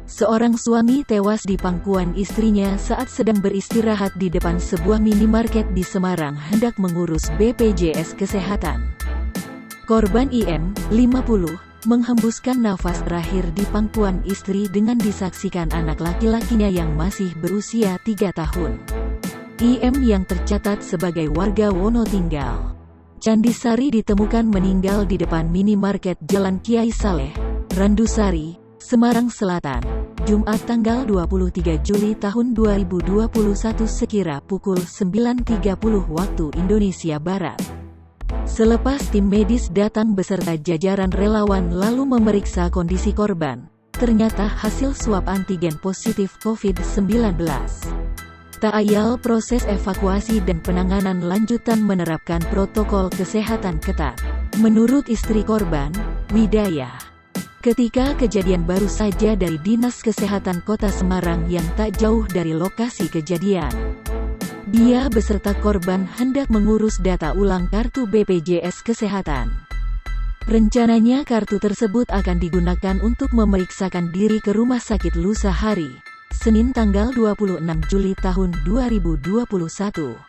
Seorang suami tewas di pangkuan istrinya saat sedang beristirahat di depan sebuah minimarket di Semarang hendak mengurus BPJS Kesehatan. Korban IM, 50, menghembuskan nafas terakhir di pangkuan istri dengan disaksikan anak laki-lakinya yang masih berusia 3 tahun. IM yang tercatat sebagai warga Wonotinggal, Candisari ditemukan meninggal di depan minimarket Jalan Kiai Saleh, Randusari, Semarang Selatan, Jumat tanggal 23 Juli tahun 2021 sekira pukul 9.30 waktu Indonesia Barat. Selepas tim medis datang beserta jajaran relawan lalu memeriksa kondisi korban, ternyata hasil swab antigen positif COVID-19. Tak ayal proses evakuasi dan penanganan lanjutan menerapkan protokol kesehatan ketat. Menurut istri korban, Widayah, ketika kejadian baru saja dari Dinas Kesehatan Kota Semarang yang tak jauh dari lokasi kejadian. Dia beserta korban hendak mengurus data ulang kartu BPJS Kesehatan. Rencananya kartu tersebut akan digunakan untuk memeriksakan diri ke Rumah Sakit Lusahari, Senin tanggal 26 Juli tahun 2021.